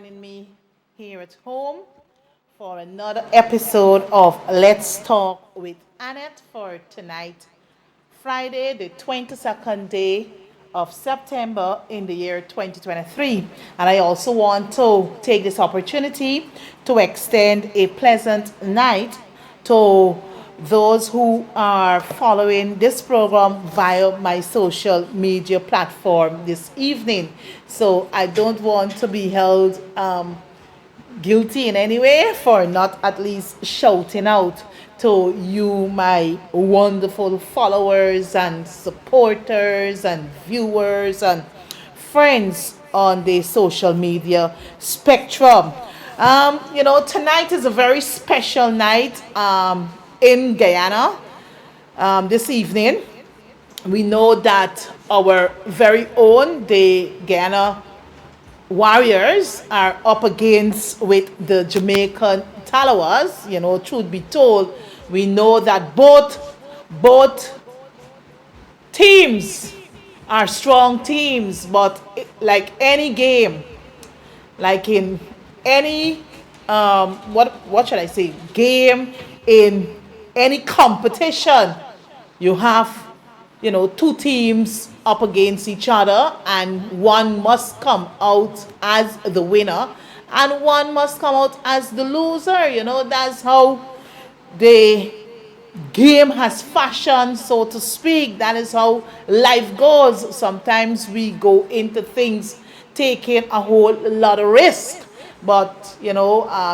joining me here at home for another episode of Let's Talk with Annette for tonight, Friday, the 22nd day of September in the year 2023. And I also want to take this opportunity to extend a pleasant night to those who are following this program via my social media platform this evening. So I don't want to be held guilty in any way for not at least shouting out to you, my wonderful followers and supporters and viewers and friends on the social media spectrum. Tonight is a very special night in Guyana. This evening, we know that our very own, the Guyana Warriors, are up against with the Jamaican Talawas. Truth be told, we know that both teams are strong teams, but like any game, like in any what should I say, game in any competition, you have two teams up against each other, and one must come out as the winner and one must come out as the loser. That's how the game has fashioned, so to speak. That is how life goes. Sometimes we go into things taking a whole lot of risk, but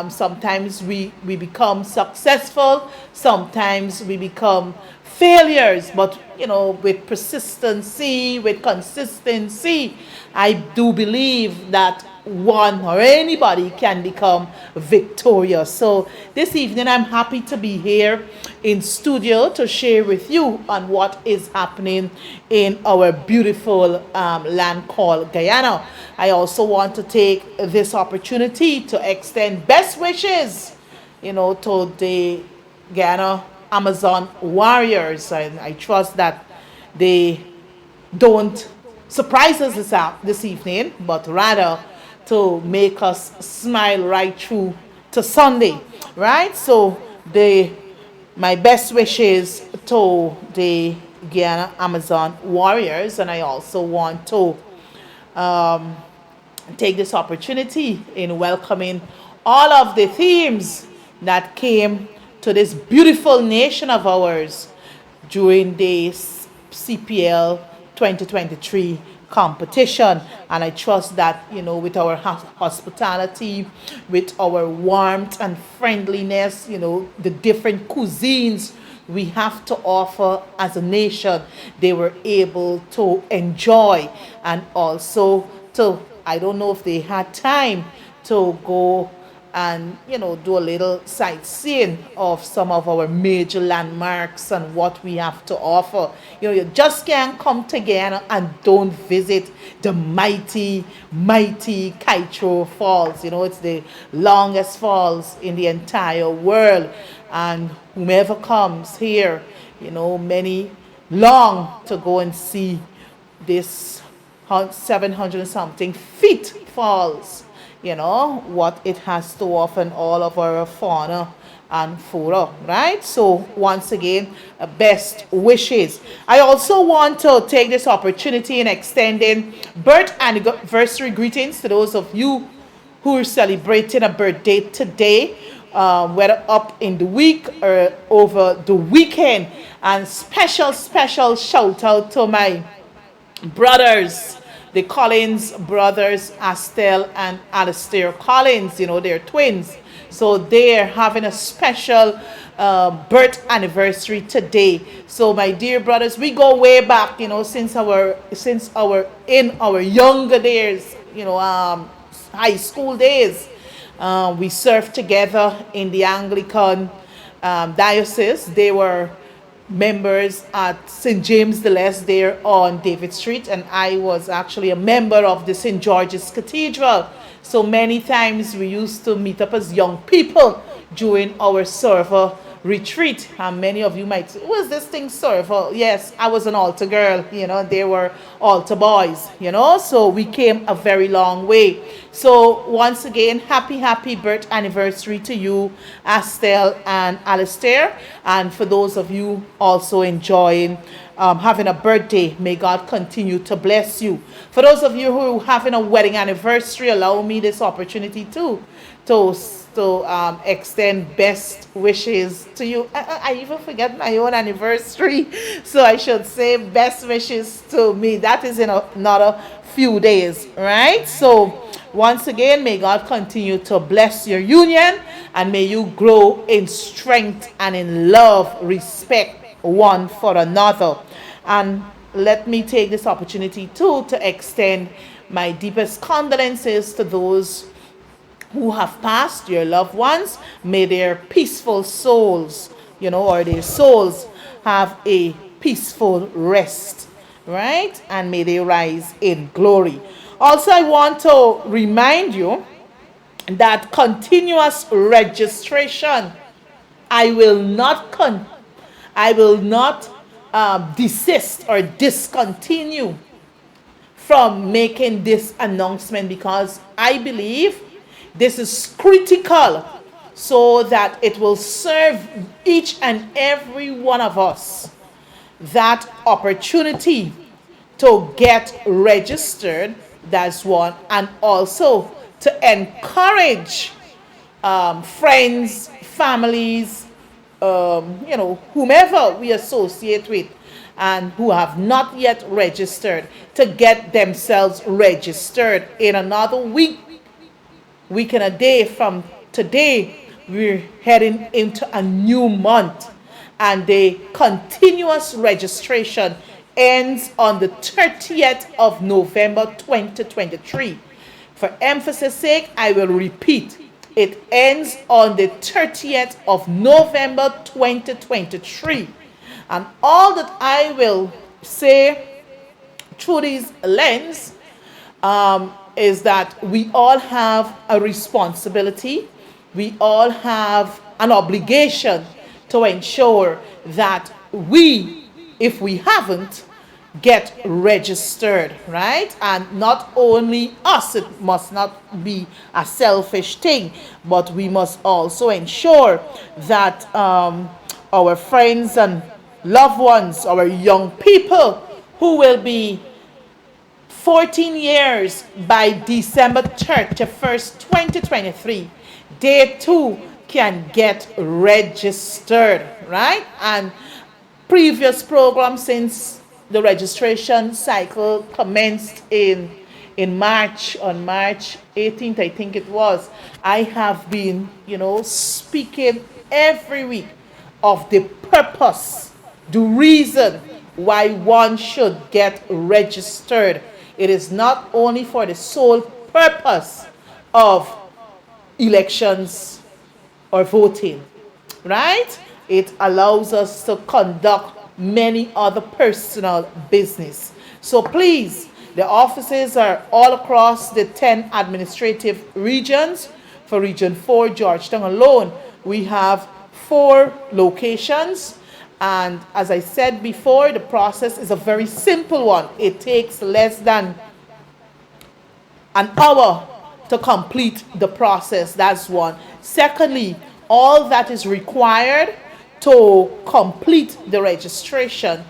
sometimes we become successful, sometimes we become failures, but with persistency, with consistency, I do believe that one or anybody can become victorious. So this evening I'm happy to be here in studio to share with you on what is happening in our beautiful land called Guyana. I also want to take this opportunity to extend best wishes to the Guyana Amazon Warriors, and I trust that they don't surprise us this evening, but rather to make us smile right through to Sunday, right? So my best wishes to the Guyana Amazon Warriors, and I also want to take this opportunity in welcoming all of the teams that came to this beautiful nation of ours during the CPL 2023 competition. And I trust that with our hospitality, with our warmth and friendliness, the different cuisines we have to offer as a nation, they were able to enjoy. And also to, I don't know if they had time to go and do a little sightseeing of some of our major landmarks and what we have to offer. You just can't come to Guyana and don't visit the mighty Kaitro Falls. It's the longest falls in the entire world, and whomever comes here, many long to go and see this 700 something feet falls, what it has to offer, and all of our fauna and flora, right? So once again, best wishes. I also want to take this opportunity in extending birth anniversary greetings to those of you who are celebrating a birthday today, whether up in the week or over the weekend. And special shout out to my brothers, the Collins brothers, Astel and Alistair Collins. They're twins. So they're having a special birth anniversary today. So my dear brothers, we go way back, since our in our younger days, high school days. We served together in the Anglican diocese. They were members at St. James the Less there on David Street, and I was actually a member of the St. George's Cathedral. So many times we used to meet up as young people during our server retreat. And many of you might say, was this thing served? Well, yes, I was an altar girl, they were altar boys, so we came a very long way. So once again, happy birth anniversary to you, Estelle and Alistair. And for those of you also enjoying having a birthday, may God continue to bless you. For those of you who are having a wedding anniversary, allow me this opportunity too to extend best wishes to you. I even forget my own anniversary, so I should say best wishes to me. That is in another few days, right? So once again, may God continue to bless your union, and may you grow in strength and in love, respect one for another. And let me take this opportunity too to extend my deepest condolences to those who have passed, your loved ones. May their peaceful souls, or their souls have a peaceful rest, right? And may they rise in glory. Also, I want to remind you that continuous registration, I will not desist or discontinue from making this announcement, because I believe this is critical so that it will serve each and every one of us that opportunity to get registered. That's one. And also to encourage friends, families, whomever we associate with and who have not yet registered, to get themselves registered. In another week and a day from today, we're heading into a new month, and the continuous registration ends on the 30th of November 2023. For emphasis sake, I will repeat. It ends on the 30th of November 2023. And all that I will say through this lens is that we all have a responsibility. We all have an obligation to ensure that we, if we haven't, get registered, right? And not only us, it must not be a selfish thing, but we must also ensure that our friends and loved ones, our young people who will be 14 years by December 31st, 2023, they too can get registered, right? And previous programs, since the registration cycle commenced in March, on March 18th, I think it was, I have been, speaking every week of the purpose, the reason why one should get registered. It is not only for the sole purpose of elections or voting, right? It allows us to conduct many other personal business. So please, the offices are all across the 10 administrative regions. For Region 4, Georgetown alone, we have 4 locations. And as I said before, the process is a very simple one. It takes less than an hour to complete the process. That's one. Secondly, all that is required to complete the registration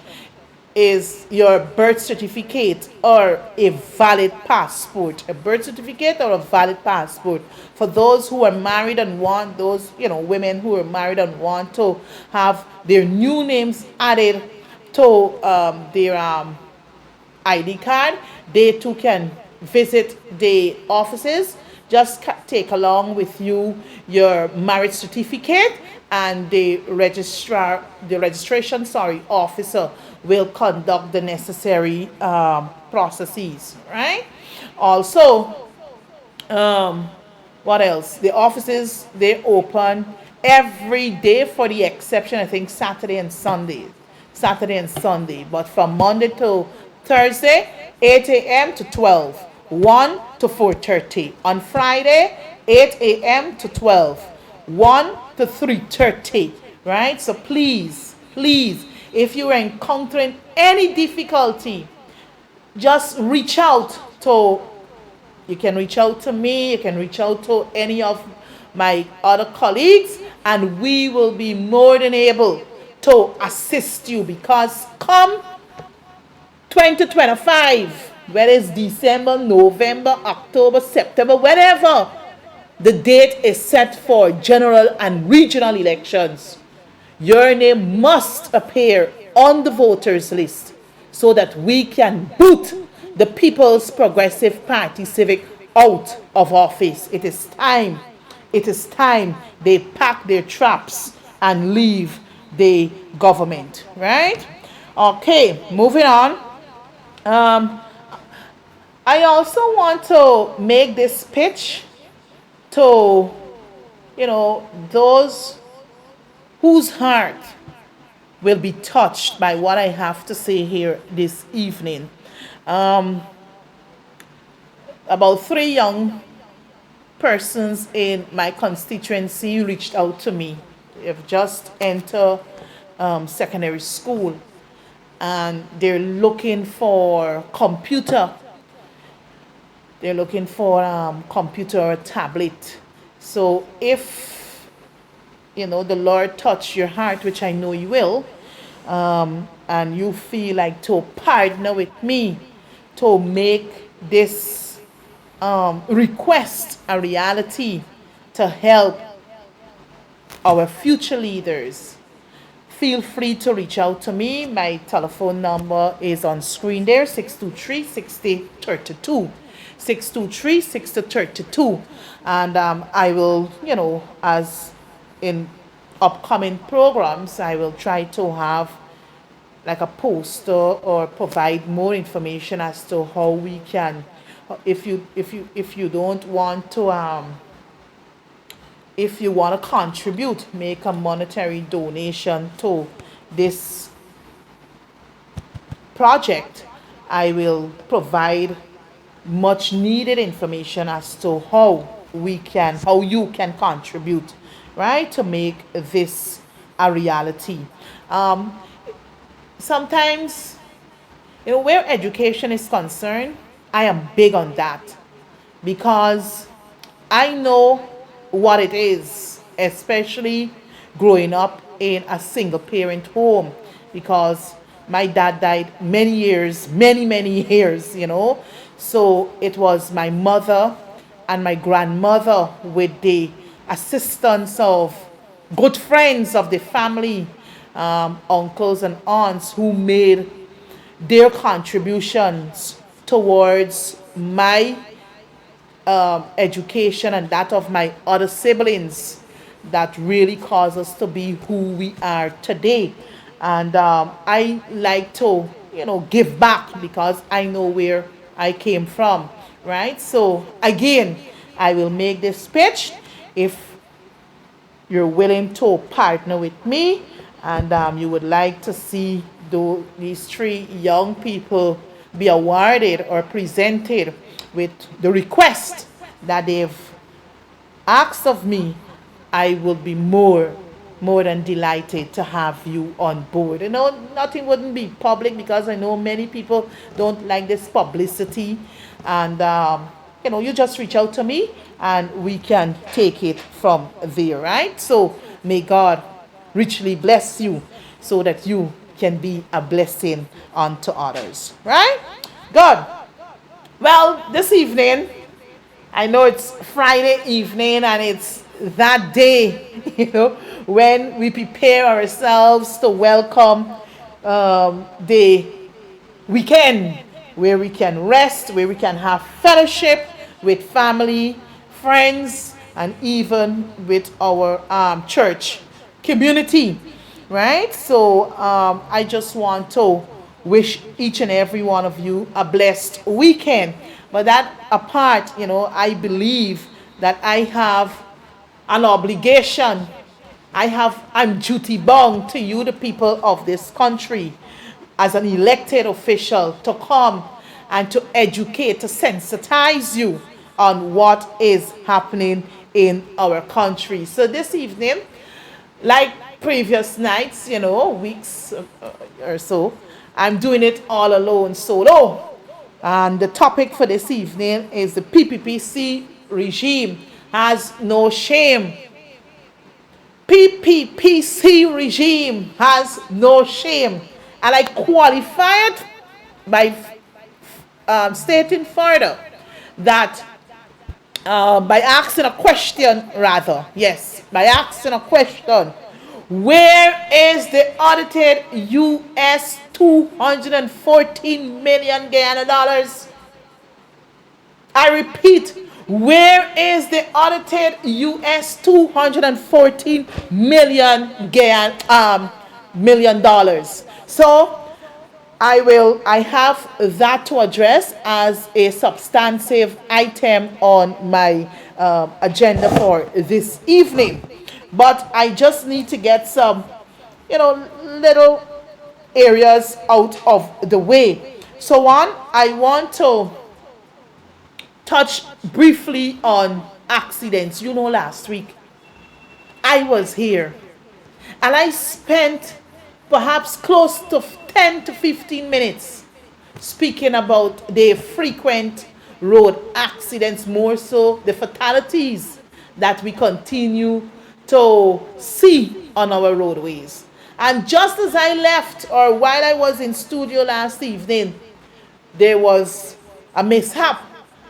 is your birth certificate or a valid passport. A birth certificate or a valid passport. For those who are married and want, those women who are married and want to have their new names added to their ID card, they too can visit the offices. Just take along with you your marriage certificate, and the registration officer will conduct the necessary processes, right? Also, what else? The offices, they open every day for the exception, I think, Saturday and Sunday. But from Monday to Thursday, 8 a.m. to 12, 1 to 4:30. On Friday, 8 a.m. to 12, 1 to 3:30. right? So please, please, if you are encountering any difficulty, just reach out to, you can reach out to me, you can reach out to any of my other colleagues, and we will be more than able to assist you, because come 2025, whether it's December, November, October, September, whenever the date is set for general and regional elections, your name must appear on the voters list so that we can boot the People's Progressive Party Civic out of office. It is time. It is time they pack their traps and leave the government, right? Okay, moving on. Um, I also want to make this pitch to, those whose heart will be touched by what I have to say here this evening. About 3 young persons in my constituency reached out to me. They've just entered secondary school, and they're looking for computer. They're looking for computer or tablet. So if the Lord touch your heart, which I know you will, and you feel like to partner with me to make this request a reality to help our future leaders, feel free to reach out to me. My telephone number is on screen there, 623-6032. 623-6032. And I will, as in upcoming programs, I will try to have like a poster or provide more information as to how we can, if you don't want to if you want to contribute, make a monetary donation to this project, I will provide much needed information as to how you can contribute, right, to make this a reality. Sometimes, where education is concerned, I am big on that, because I know what it is, especially growing up in a single parent home, because my dad died many years, many years, So it was my mother and my grandmother, with the assistance of good friends of the family, uncles and aunts, who made their contributions towards my education and that of my other siblings, that really caused us to be who we are today. And I like to, give back, because I know where I came from, right? So again, I will make this pitch. If you're willing to partner with me, and you would like to see these 3 young people be awarded or presented with the request that they've asked of me, I will be more than delighted to have you on board. Nothing wouldn't be public, because I know many people don't like this publicity, and you just reach out to me and we can take it from there, right? So may God richly bless you, so that you can be a blessing unto others, right? Good. Well, this evening, I know it's Friday evening, and it's that day, when we prepare ourselves to welcome the weekend, where we can rest, where we can have fellowship with family, friends, and even with our church community, right? So I just want to wish each and every one of you a blessed weekend. But that apart, I believe that I have an obligation. I'm duty bound to you, the people of this country, as an elected official, to come and to educate, to sensitize you on what is happening in our country. So this evening, like previous nights, weeks or so. I'm doing it all alone, solo. And the topic for this evening is the PPPC regime has no shame. PPPC regime has no shame. And I qualify it by stating further that by asking a question, rather, yes, by asking a question, where is the audited US 214 million Guyana dollars? I repeat, where is the audited US 214 million dollars? So I have that to address as a substantive item on my agenda for this evening. But I just need to get some, little areas out of the way. So one, I want to touch briefly on accidents. Last week I was here and I spent perhaps close to 10 to 15 minutes speaking about the frequent road accidents, more so the fatalities that we continue to see on our roadways. And just as I left, or while I was in studio last evening, there was a mishap,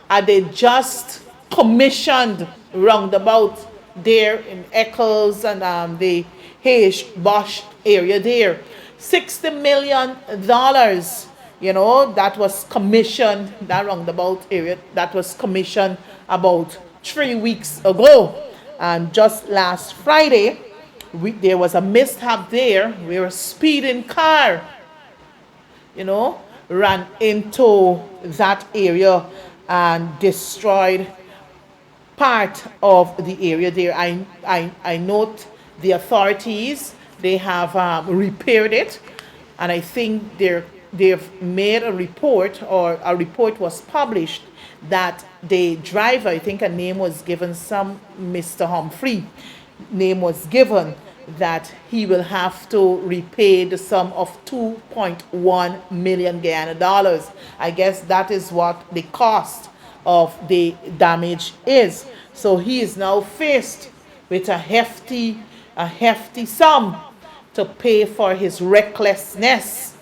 and they just commissioned roundabout there in Eccles and the Hayes Bosch area there. $60 million, that was commissioned, that roundabout area, that was commissioned about 3 weeks ago. And just last Friday, there was a mishap there where a speeding car, ran into that area and destroyed part of the area there. I note the authorities, they have repaired it, and I think they've made a report, or a report was published, that the driver, I think a name was given, some Mr. Humphrey name was given, that he will have to repay the sum of 2.1 million Guyana dollars. I guess that is what the cost of the damage is. So he is now faced with a hefty sum to pay for his recklessness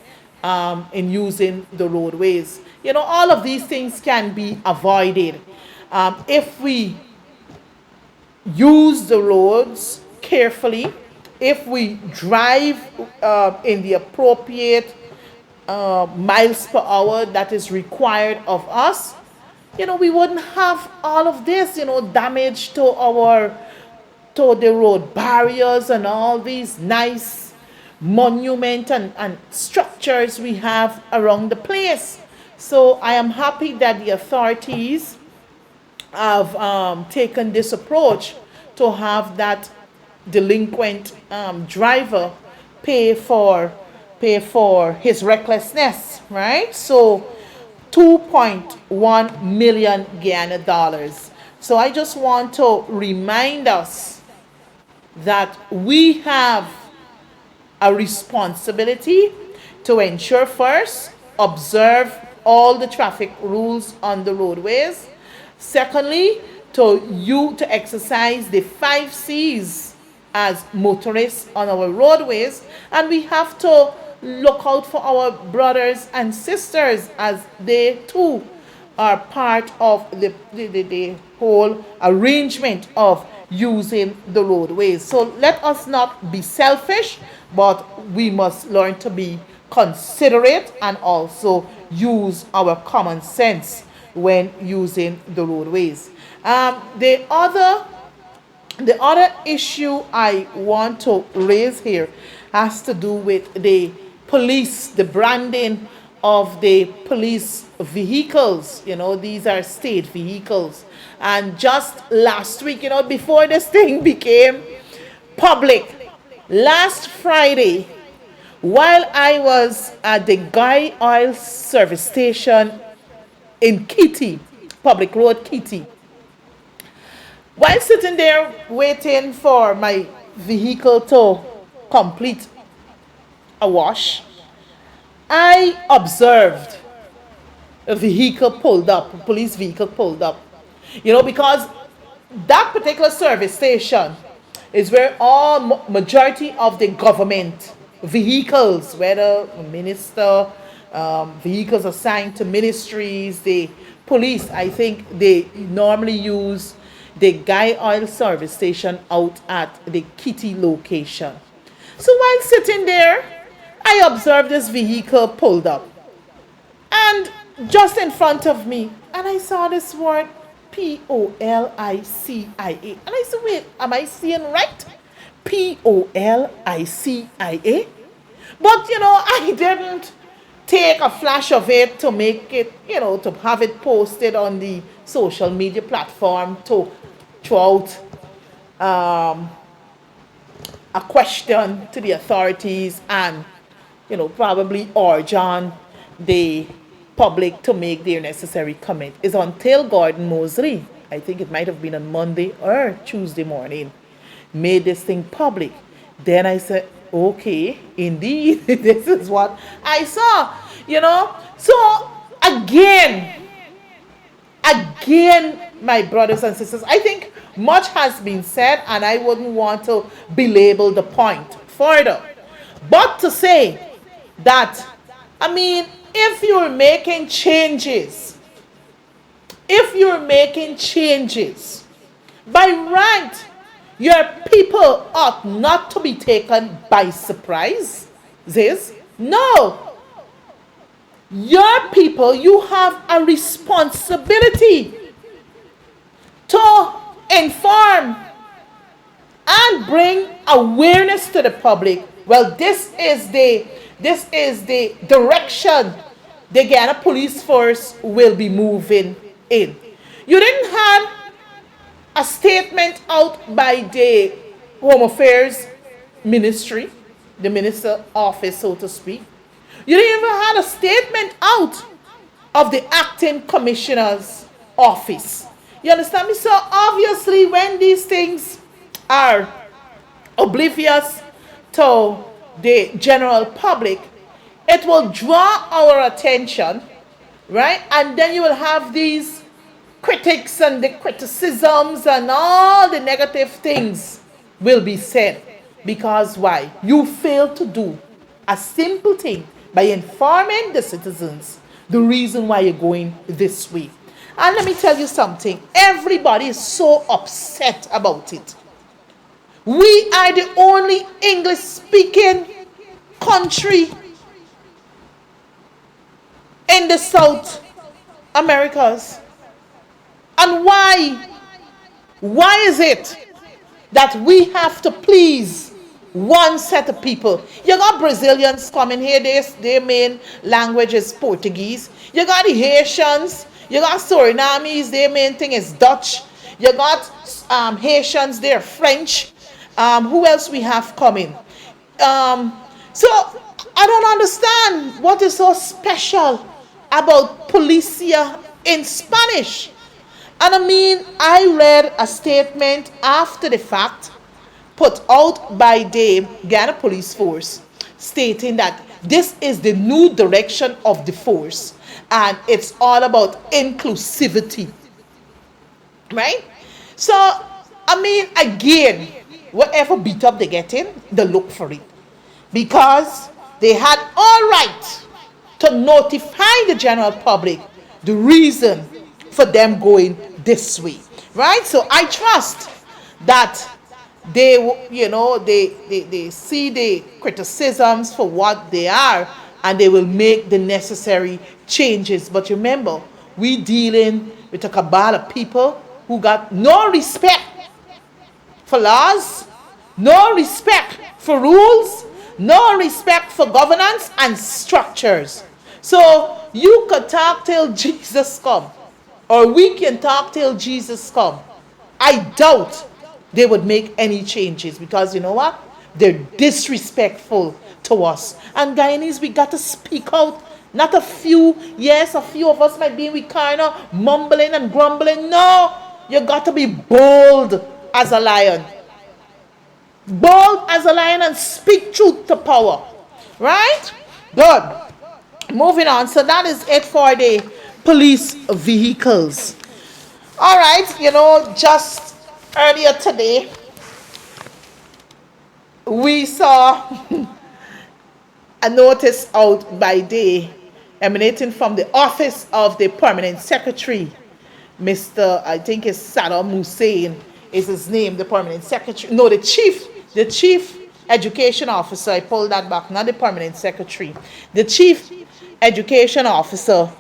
in using the roadways. All of these things can be avoided if we use the roads carefully, if we drive in the appropriate miles per hour that is required of us. We wouldn't have all of this, damage to the road barriers and all these nice monuments and structures we have around the place. So I am happy that the authorities have taken this approach to have that delinquent driver pay for his recklessness, right? So 2.1 million Guyana dollars. So I just want to remind us that we have a responsibility to ensure, first, observe all the traffic rules on the roadways. Secondly, to exercise the 5 C's as motorists on our roadways. And we have to look out for our brothers and sisters, as they too are part of the whole arrangement of using the roadways. So let us not be selfish, but we must learn to be considerate and also use our common sense when using the roadways. The other issue I want to raise here has to do with the police, the branding of the police vehicles. These are state vehicles. And just last week, before this thing became public, last Friday, while I was at the Guy Oil service station in Kitty, Public Road, Kitty, while sitting there waiting for my vehicle to complete a wash, I observed a vehicle pulled up, a police vehicle pulled up. Because that particular service station is where all majority of the government vehicles, whether minister, vehicles assigned to ministries, the police, I think they normally use the Guy Oil service station out at the Kitty location. So while sitting there, I observed this vehicle pulled up. And just in front of me, and I saw this word Policia. And I said, wait, am I seeing right? Policia? But I didn't take a flash of it to make it, to have it posted on the social media platform to throw out a question to the authorities and, probably urge on the public to make their necessary comment. It's until Gordon Mosley, I think it might have been on Monday or Tuesday morning, made this thing public. Then I said, okay, indeed, this is what I saw, So again, my brothers and sisters, I think much has been said and I wouldn't want to belabor the point further. But to say that, if you're making changes, by right, your people ought not to be taken by surprise. No. Your people, you have a responsibility to inform and bring awareness to the public. Well, this is the direction the Ghana police force will be moving in. You didn't have a statement out by the Home Affairs Ministry, the minister office, so to speak. You didn't even have a statement out of the acting commissioner's office. You understand me? So obviously when these things are oblivious to the general public, it will draw our attention, right? And then you will have these critics and the criticisms and all the negative things will be said. Because why? You failed to do a simple thing by informing the citizens the reason why you're going this way. And let me tell you something. Everybody is so upset about it. We are the only English-speaking country in the South Americas. And why? Why is it that we have to please one set of people? You got Brazilians coming here, their main language is Portuguese. You got the Haitians, you got Surinamis, their main thing is Dutch. You got Haitians, they're French. Who else we have coming? So I don't understand what is so special about Policia in Spanish. And I read a statement after the fact put out by the Ghana Police Force stating that this is the new direction of the force and it's all about inclusivity. Right? So, again, whatever beat up they get in, they look for it. Because they had all right to notify the general public the reason for them going this way. Right? So I trust that they see the criticisms for what they are and they will make the necessary changes. But remember, we dealing with a cabal of people who got no respect for laws, no respect for rules, no respect for governance and structures. So you could talk till Jesus come, or we can talk till Jesus come. I doubt they would make any changes because you know what? They're disrespectful to us. And Guyanese, we got to speak out. Not a few, yes, a few of us might be we kind of mumbling and grumbling. No, you got to be bold as a lion. Bold as a lion and speak truth to power. Right? Good. Moving on. So that is it for the police vehicles. All right. Just earlier today, we saw a notice out by day emanating from the office of the permanent secretary. Mr. I think it's Saddam Hussein is his name, the permanent secretary. No, the chief education officer. I pulled that back, not the permanent secretary. The chief education officer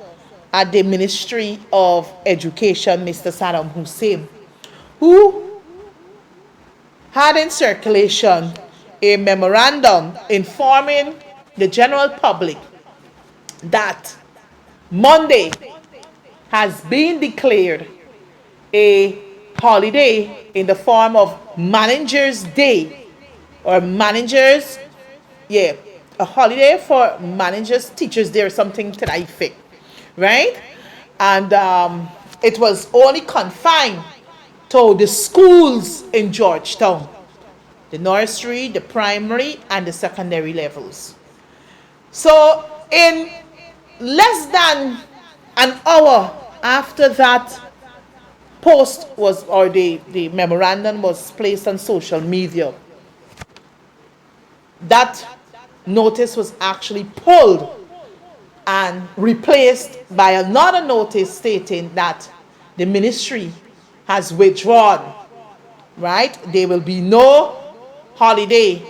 at the Ministry of Education, Mr. Saddam Hussein, who had in circulation a memorandum informing the general public that Monday has been declared a holiday in the form of Managers' Day, or managers, a holiday for managers, teachers' day, or something to that effect, right? And it was only confined to the schools in Georgetown, the nursery, the primary, and the secondary levels. So in less than an hour after that post was, or the memorandum was placed on social media, that notice was actually pulled and replaced by another notice stating that the ministry has withdrawn, right? There will be no holiday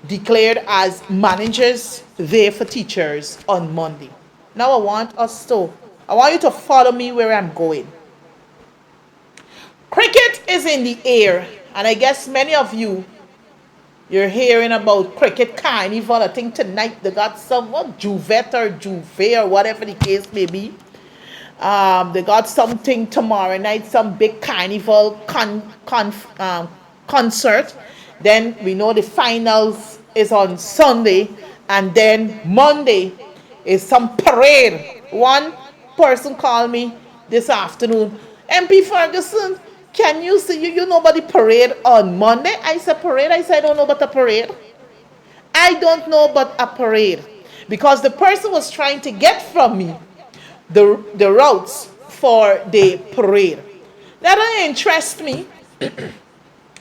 declared as Managers' Day for teachers on Monday. Now I want you to follow me where I'm going. Cricket is in the air, and I guess many of you're hearing about cricket carnival. I think tonight they got some Juvet or Juve or whatever the case may be. They got something tomorrow night, some big carnival concert. Then we know the finals is on Sunday, and then Monday is some parade. One person called me this afternoon, MP Ferguson, can you see you know about the parade on Monday? I said, parade? I said, I don't know about a parade. I don't know about a parade. Because the person was trying to get from me the routes for the parade. That doesn't interest me.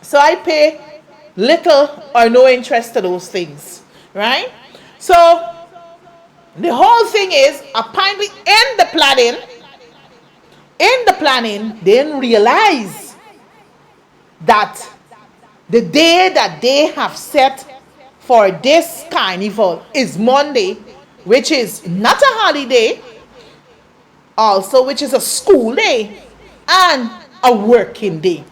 So I pay little or no interest to those things. Right? So the whole thing is, apparently in the planning, they didn't realize that the day that they have set for this carnival is Monday, which is not a holiday, also which is a school day and a working day.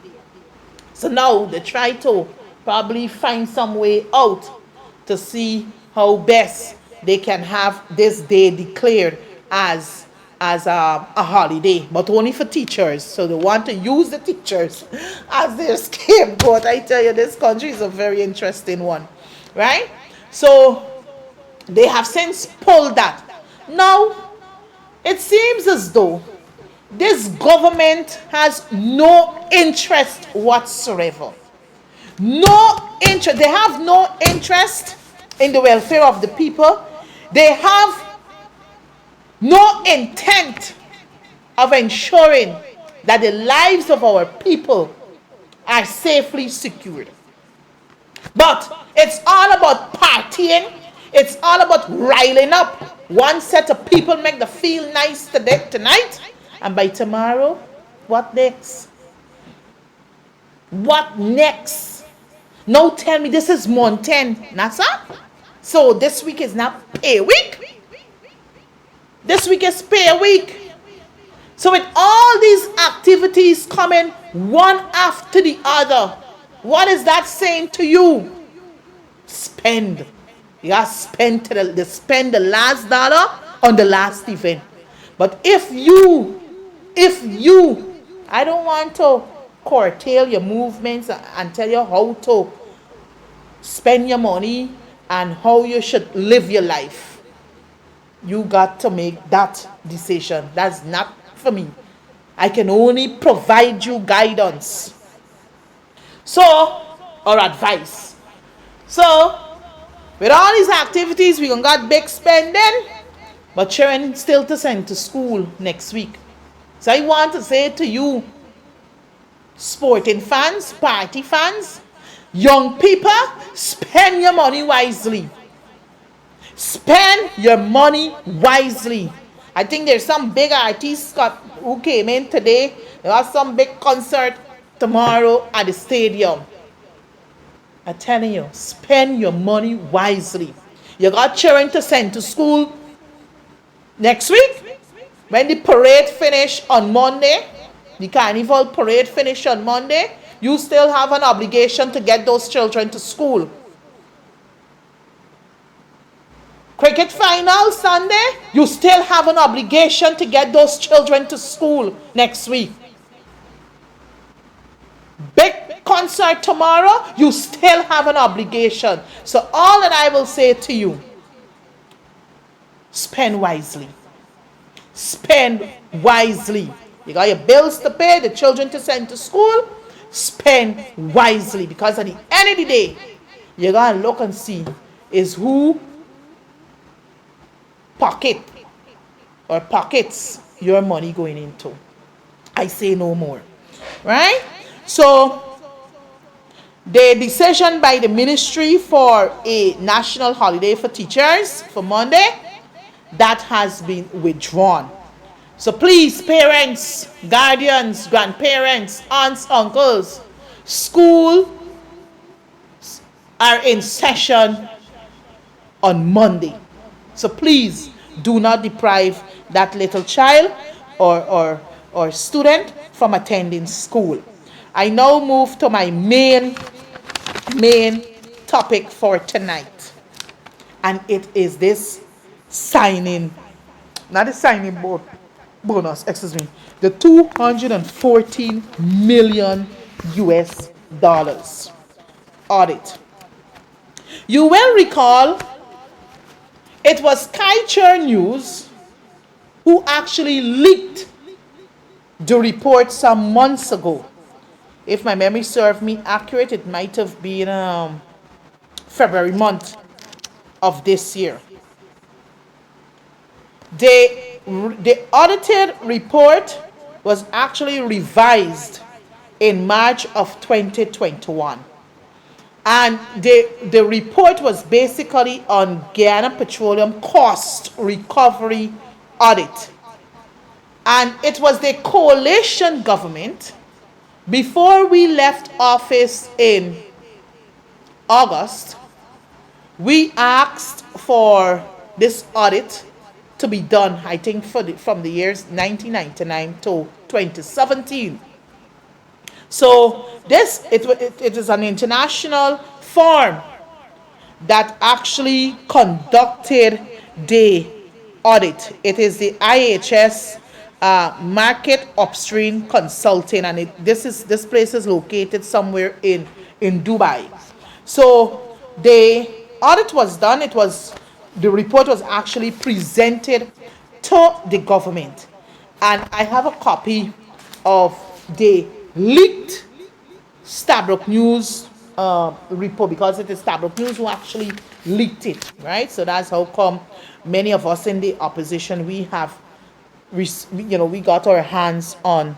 So now they try to probably find some way out to see how best they can have this day declared as a holiday, but only for teachers. So they want to use the teachers as their scapegoat. I tell you, this country is a very interesting one, right? So they have since pulled that. Now, it seems as though this government has no interest whatsoever. No interest. They have no interest in the welfare of the people. They have no intent of ensuring that the lives of our people are safely secured. But it's all about partying. It's all about riling up one set of people, make them feel nice tonight, and by tomorrow, what next? What next? Now tell me, this is month 10, Nasa? So this week is not pay week? This week is pay week. So with all these activities coming one after the other, what is that saying to you? Spend. You got to spend the last dollar on the last event. But if you, I don't want to curtail your movements and tell you how to spend your money and how you should live your life. You got to make that decision. That's not for me. I can only provide you guidance. So or advice. So, with all these activities, we gonna got big spending, but children still to send to school next week. So I want to say to you, sporting fans, party fans, young people, spend your money wisely. Spend your money wisely. I think there's some big artists who came in today. There was some big concert tomorrow at the stadium. I'm telling you, spend your money wisely. You got children to send to school next week. When the parade finish on Monday, the carnival parade finish on Monday, you still have an obligation to get those children to school. Cricket final Sunday, you still have an obligation to get those children to school next week. Big concert tomorrow, you still have an obligation. So all that I will say to you, spend wisely. Spend wisely. You got your bills to pay, the children to send to school. Spend wisely, because at the end of the day, you gotta look and see is who pockets your money going into. I say no more. Right? So the decision by the ministry for a national holiday for teachers for Monday, that has been withdrawn. So please, parents, guardians, grandparents, aunts, uncles, schools are in session on Monday. So please do not deprive that little child or student from attending school. I now move to my main topic for tonight. And it is this bonus, the 214 million US dollars audit. You will recall it was Culture News who actually leaked the report some months ago. If my memory serves me accurate, it might have been February month of this year. The audited report was actually revised in March of 2021. And the report was basically on Guyana Petroleum cost recovery audit. And it was the coalition government, before we left office in August, we asked for this audit to be done, I think, from the years 1999 to 2017. So it is an international firm that actually conducted the audit. It is the IHS Market Upstream Consulting, and this place is located somewhere in Dubai. So the audit was done. The report was actually presented to the government, and I have a copy of the leaked Stabroek News report, because it is Stabroek News who actually leaked it, right? So that's how come many of us in the opposition, we got our hands on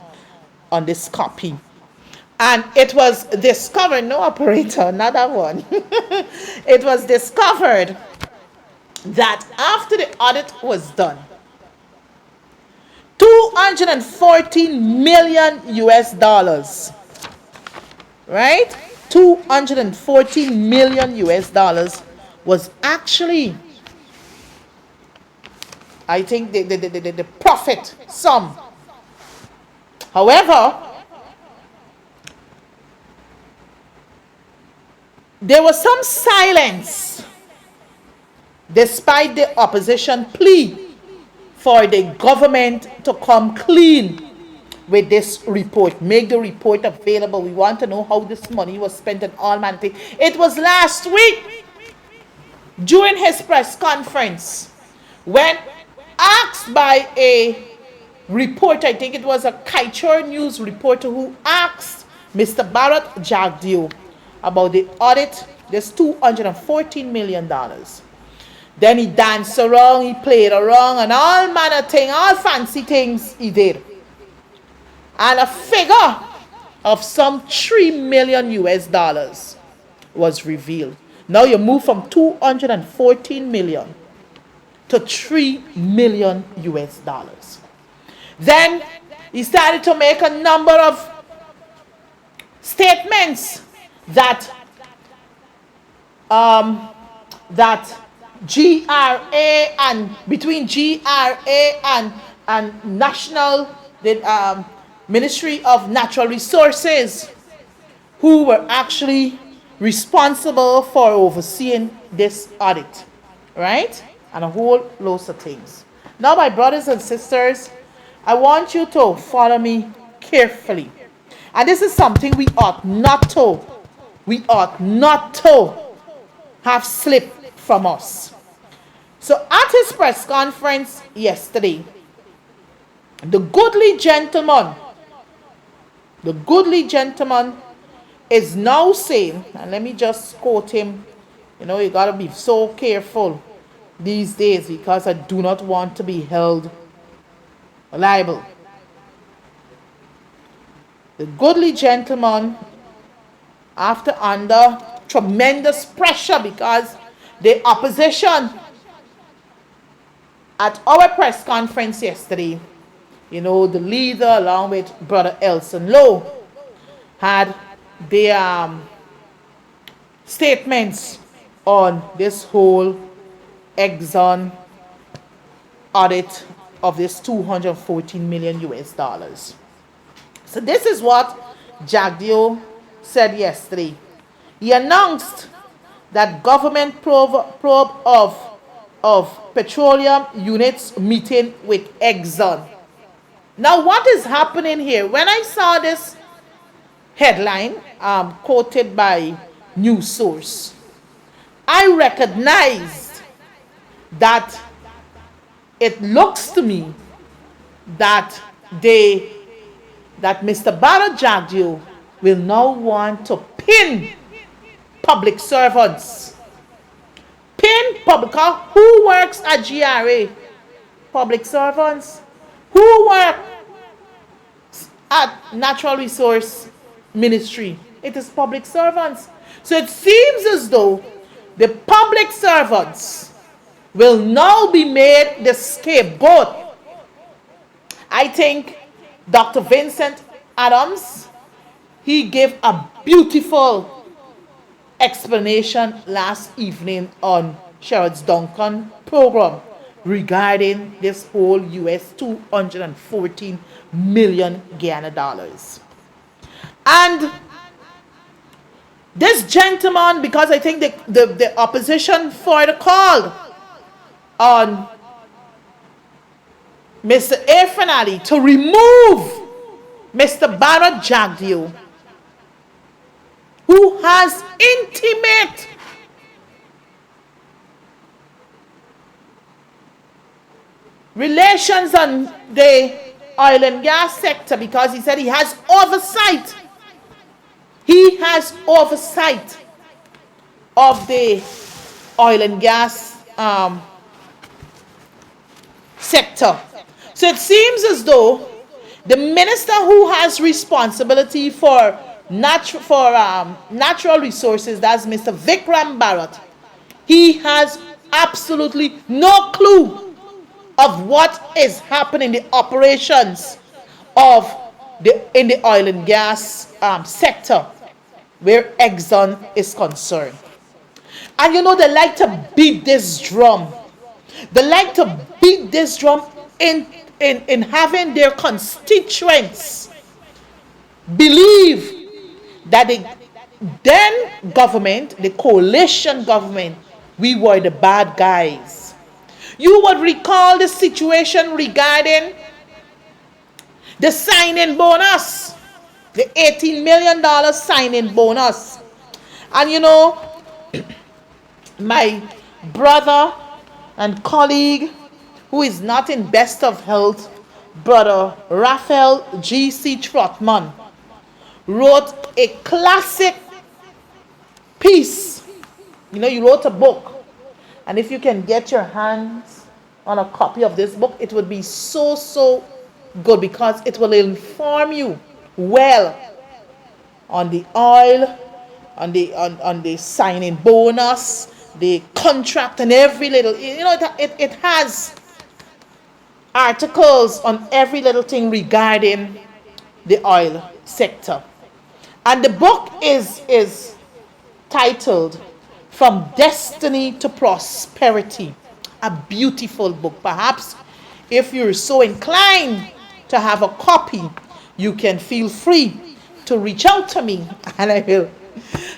this copy. And it was discovered, no operator, not that one. It was discovered that after the audit was done, 214 million US dollars, right? 214 million US dollars was actually, I think, the profit sum. However, there was some silence despite the opposition plea for the government to come clean with this report, make the report available. We want to know how this money was spent on all manner of things. It was last week during his press conference when asked by a reporter, I think it was a Culture News reporter, who asked Mr. Bharat Jagdeo about the audit, this $214 million. Then he danced around, he played around, and all manner of things, all fancy things he did. And a figure of some $3 million US was revealed. Now you move from 214 million to 3 million US dollars. Then he started to make a number of statements that GRA and between GRA and National Ministry of Natural Resources, who were actually responsible for overseeing this audit, right? And a whole load of things. Now, my brothers and sisters, I want you to follow me carefully. And this is something we ought not to have slipped from us. So at his press conference yesterday, the goodly gentleman is now saying, and let me just quote him, you know, you got to be so careful these days because I do not want to be held liable. The goodly gentleman, after under tremendous pressure because the opposition at our press conference yesterday, you know, the leader along with Brother Elson Lowe had their statements on this whole Exxon audit of this 214 million US dollars. So this is what Jagdeo said yesterday. He announced that government probe of petroleum units meeting with Exxon. Now what is happening here? When I saw this headline quoted by News Source, I recognized that it looks to me that Mr. Barra Jagdeo will now want to pin public servants. Who works at GRA? Public servants. Who work at Natural Resource Ministry? It is public servants. So it seems as though the public servants will now be made the scapegoat. I think Dr. Vincent Adams, he gave a beautiful explanation last evening on Sherrod's Duncan program regarding this whole US 214 million Guyana dollars. And this gentleman, because I think the opposition for the call on Mr. Afanali to remove Mr. Barra Jagdeo, who has intimate relations on the oil and gas sector, because he said he has oversight. He has oversight of the oil and gas sector. So it seems as though the minister who has responsibility for natural resources, that's Mr. Vikram Bharat, he has absolutely no clue of what is happening in the operations in the oil and gas sector where Exxon is concerned. And you know, they like to beat this drum. They like to beat this drum in having their constituents believe that the then government, the coalition government, we were the bad guys. You would recall the situation regarding the signing bonus, the $18 million signing bonus. And you know, my brother and colleague, who is not in best of health, Brother Raphael G.C. Trotman, wrote a classic piece. You know, you wrote a book, and if you can get your hands on a copy of this book, it would be so, so good, because it will inform you well on the oil, on the signing bonus, the contract, and every little, it has articles on every little thing regarding the oil sector. And the book is titled From Destiny to Prosperity. A beautiful book. Perhaps if you're so inclined to have a copy, you can feel free to reach out to me, and I will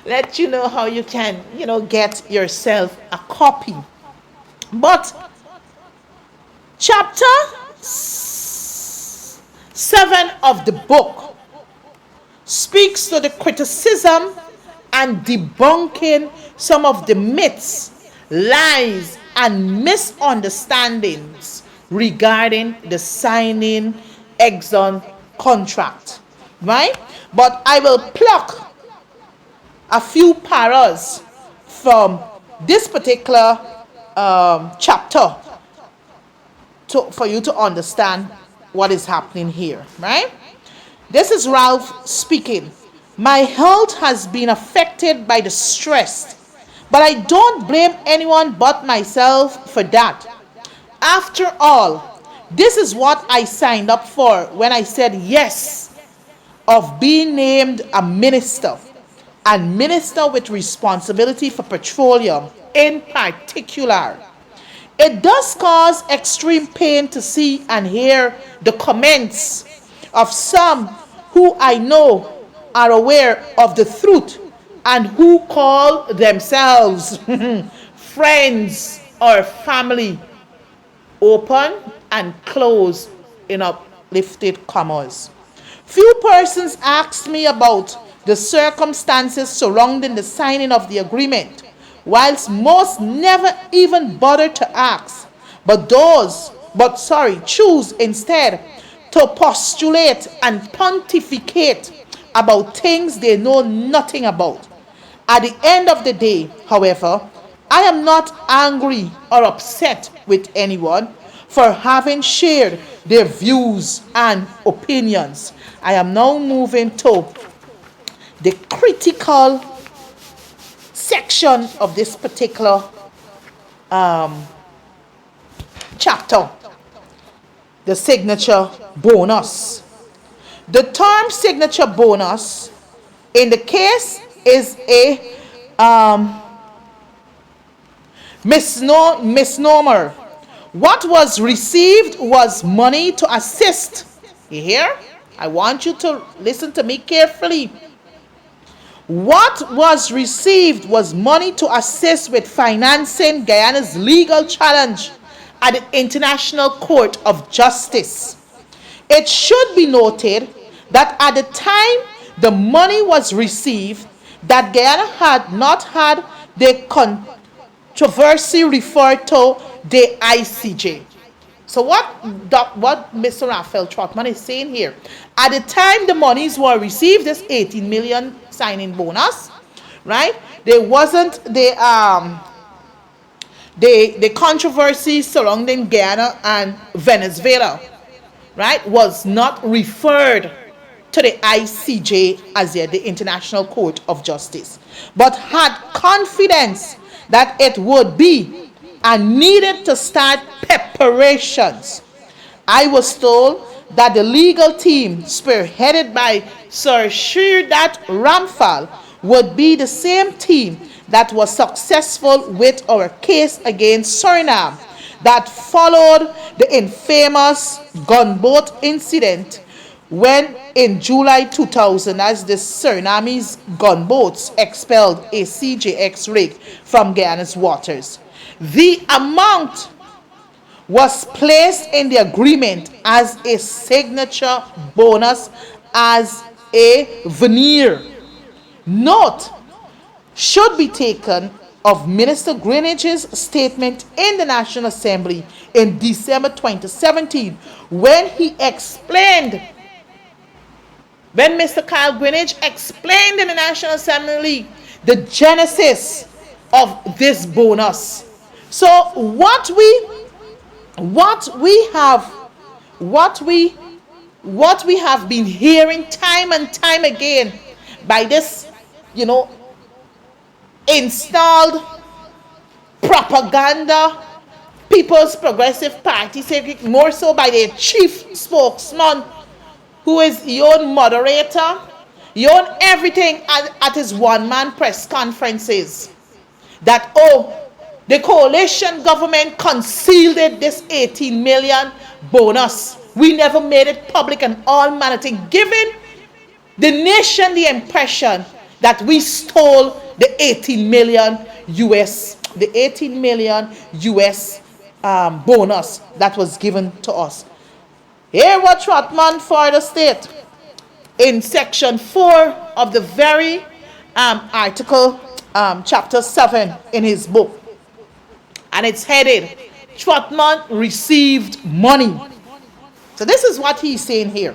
let you know how you can, get yourself a copy. But chapter 7 of the book speaks to the criticism and debunking some of the myths, lies, and misunderstandings regarding the signing Exxon contract, right? But I will pluck a few paras from this particular chapter for you to understand what is happening here, right? This is Ralph speaking. My health has been affected by the stress, but I don't blame anyone but myself for that. After all, this is what I signed up for when I said yes of being named a minister, and minister with responsibility for petroleum in particular. It does cause extreme pain to see and hear the comments of some who I know are aware of the truth and who call themselves friends or family, open and close in uplifted commas. Few persons asked me about the circumstances surrounding the signing of the agreement, whilst most never even bother to ask, choose instead to postulate and pontificate about things they know nothing about. At the end of the day, however, I am not angry or upset with anyone for having shared their views and opinions. I am now moving to the critical section of this particular chapter, the signature bonus. The term signature bonus in the case is a misnomer. What was received was money to assist. You hear? I want you to listen to me carefully. What was received was money to assist with financing Guyana's legal challenge at the International Court of Justice. It should be noted that at the time the money was received, that Guyana had not had the controversy referred to the ICJ. So what Mr. Raphael Trotman is saying here, at the time the monies were received, this 18 million signing bonus, right? There wasn't the controversy surrounding Guyana and Venezuela, right? Was not referred to the ICJ as yet, the International Court of Justice, but had confidence that it would be, and needed to start preparations. I was told that the legal team, spearheaded by Sir Shirdat Ramphal, would be the same team that was successful with our case against Suriname, that followed the infamous gunboat incident when in July 2000, as the Surinamese gunboats expelled a CJX rig from Guyana's waters. The amount was placed in the agreement as a signature bonus, as a veneer. Note should be taken of Minister Greenidge's statement in the National Assembly in December 2017, when he explained when Mr. Kyle Greenidge explained in the National Assembly the genesis of this bonus. So what we have what we have been hearing time and time again by this, installed propaganda People's Progressive Party, more so by their chief spokesman, who is your own moderator, your own everything at his one-man press conferences, that, the coalition government concealed this 18 million bonus. We never made it public and all manner of things, giving the nation the impression that we stole the 18 million US bonus that was given to us. Here what Trotman further state in section 4 of the very article, chapter 7 in his book, and it's headed, Trotman received money. So this is what he's saying here.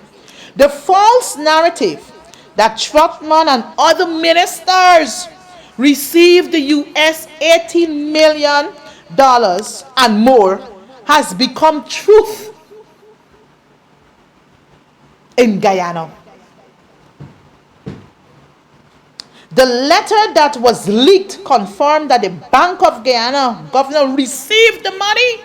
The false narrative that Trotman and other ministers received the US $18 million and more has become truth in Guyana. The letter that was leaked confirmed that the Bank of Guyana governor received the money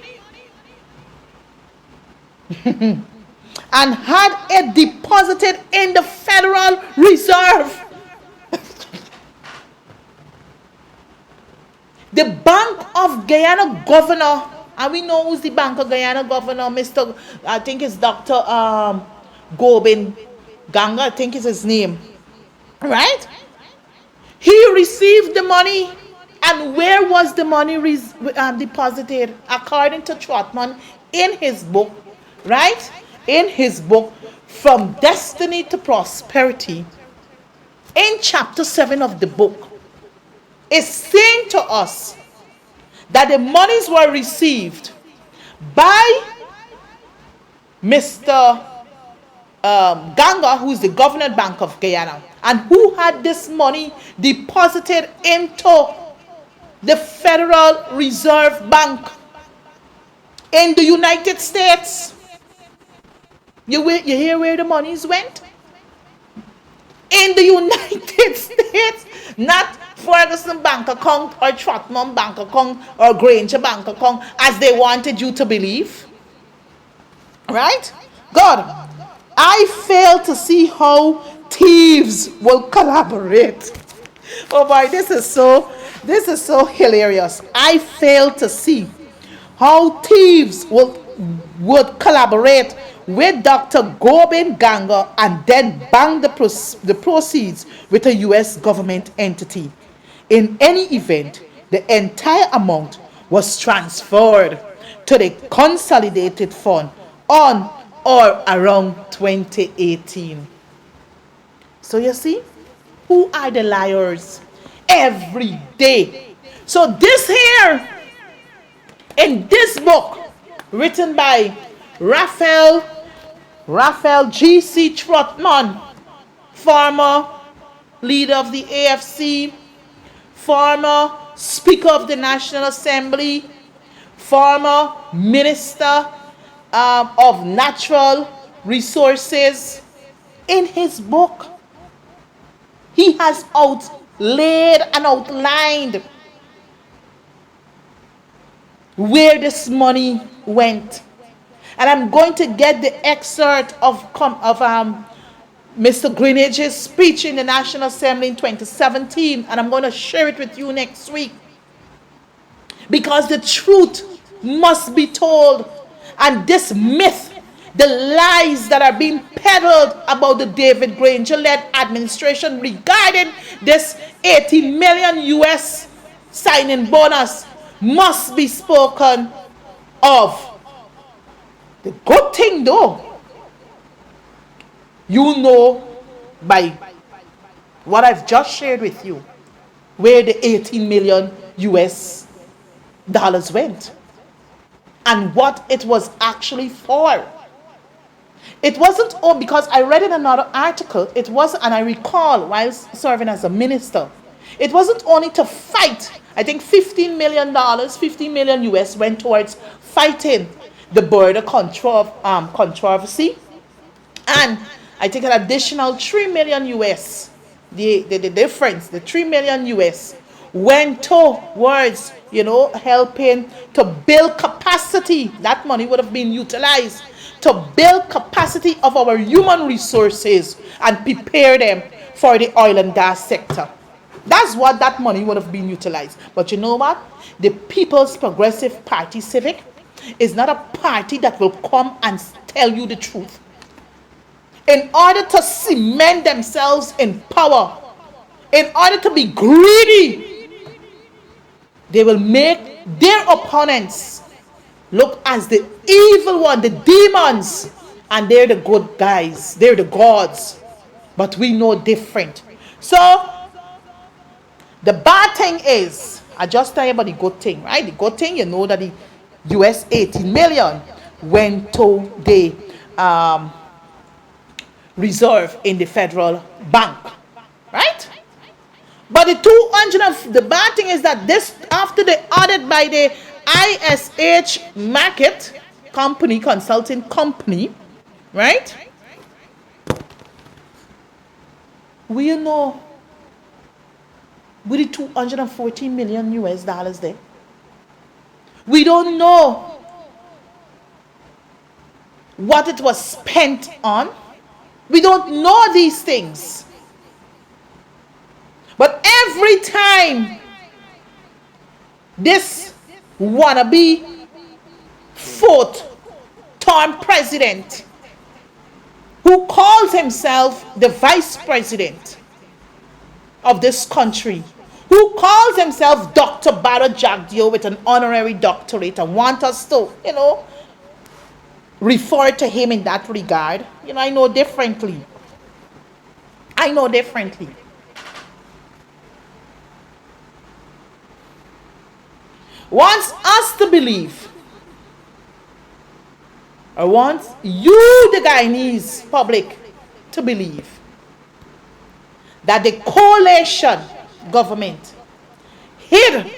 and had it deposited in the Federal Reserve. The Bank of Guyana governor, and we know who's the Bank of Guyana governor, I think it's Dr. Gobin Ganga, I think is his name, right? He received the money, and where was the money deposited? According to Trotman in his book, right? In his book, From Destiny to Prosperity, in chapter 7 of the book, is saying to us that the monies were received by Mr. Ganga, who is the governor Bank of Guyana, and who had this money deposited into the Federal Reserve Bank in the United States. You hear where the monies went? In the United States, not Ferguson bank account or Trotman bank account or Granger bank account as they wanted you to believe. Right? God, I fail to see how thieves will collaborate. Oh boy, this is so hilarious. I fail to see how thieves would collaborate with Dr. Gobin Ganga and then bank the proceeds with a U.S. government entity. In any event, the entire amount was transferred to the consolidated fund on or around 2018. So you see, who are the liars? Every day. So this here, in this book, written by Raphael G.C. Trotman, former leader of the AFC, former Speaker of the National Assembly, former Minister of Natural Resources, in his book, he has outlaid and outlined where this money went. And I'm going to get the excerpt of Mr. Greenidge's speech in the National Assembly in 2017, and I'm going to share it with you next week. Because the truth must be told, and this myth, the lies that are being peddled about the David Granger-led administration regarding this 18 million US signing bonus must be spoken of. The good thing though, you know by what I've just shared with you, where the 18 million US dollars went and what it was actually for. It wasn't all because I read in another article, it was, and I recall while serving as a minister, it wasn't only to fight. I think $15 million, 50 million US went towards fighting the border controversy. And I think an additional 3 million US, the difference, the 3 million US went towards, helping to build capacity. That money would have been utilized to build capacity of our human resources and prepare them for the oil and gas sector. That's what that money would have been utilized. But you know what? The People's Progressive Party Civic is not a party that will come and tell you the truth. In order to cement themselves in power, in order to be greedy, they will make their opponents look as the evil one, the demons, and they're the good guys, they're the gods. But we know different. So the bad thing is, I just tell you about the good thing, right? The good thing, you know that the US 18 million went to the reserve in the federal bank, right? But the bad thing is that this, after the audit by the ISH market company, consulting company, right? We know with the 214 million US dollars there, we don't know what it was spent on. We don't know these things. But every time this wannabe fourth-term president, who calls himself the vice president of this country, who calls himself Dr. Barra Jagdeo with an honorary doctorate, and want us to, refer to him in that regard, I know differently. Wants us to believe, or wants you, the Guyanese public, to believe that the coalition government hid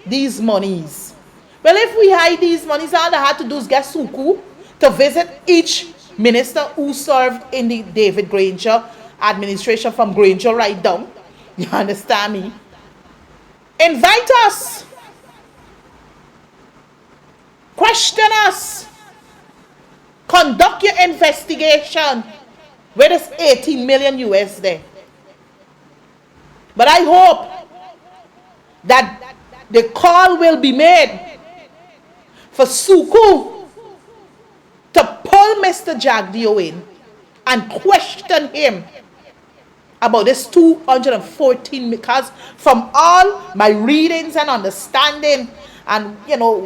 these monies. Well, if we hide these monies, all they had to do is get Suku to visit each minister who served in the David Granger administration, from Granger right down. You understand me? Invite us. Question us. Conduct your investigation. Where is 18 million US there? But I hope that the call will be made for Suku to pull Mr. Jagdeo in and question him about this 214, because from all my readings and understanding and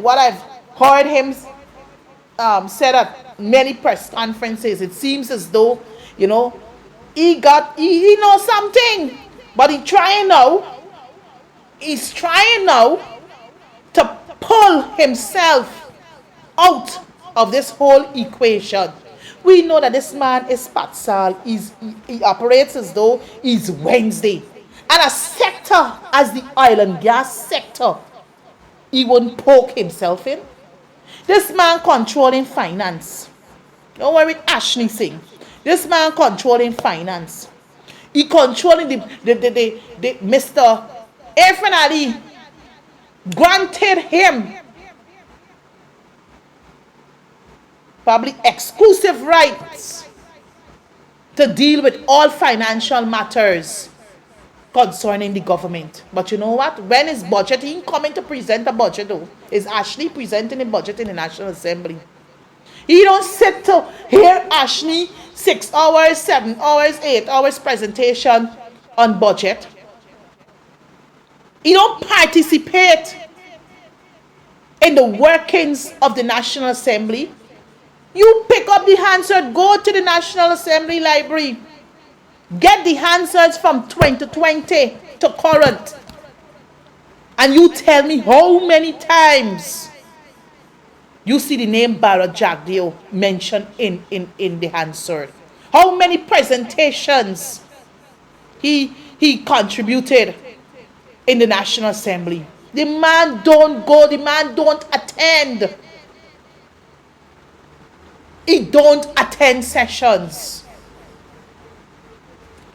what I've heard him said at many press conferences, it seems as though he knows something, but he's trying now to pull himself out of this whole equation. We know that this man is Patsal. He operates as though he's Wednesday. And a sector as the oil and gas sector, he wouldn't poke himself in. This man controlling finance. Don't worry with Ashley Singh. This man controlling finance. He controlling the Mr. Irfan Ali granted him probably exclusive rights to deal with all financial matters concerning the government. But you know what? When is budget? He ain't coming to present a budget though. Is Ashley presenting a budget in the National Assembly? He don't sit to hear Ashley 6 hours, 7 hours, 8 hours presentation on budget. He don't participate in the workings of the National Assembly. You pick up the Hansard, go to the National Assembly Library, get the Hansards from 2020 to current, and you tell me how many times you see the name Barra Jagdeo mentioned in the Hansard. How many presentations he contributed in the National Assembly. The man don't go, the man don't attend. He don't attend sessions.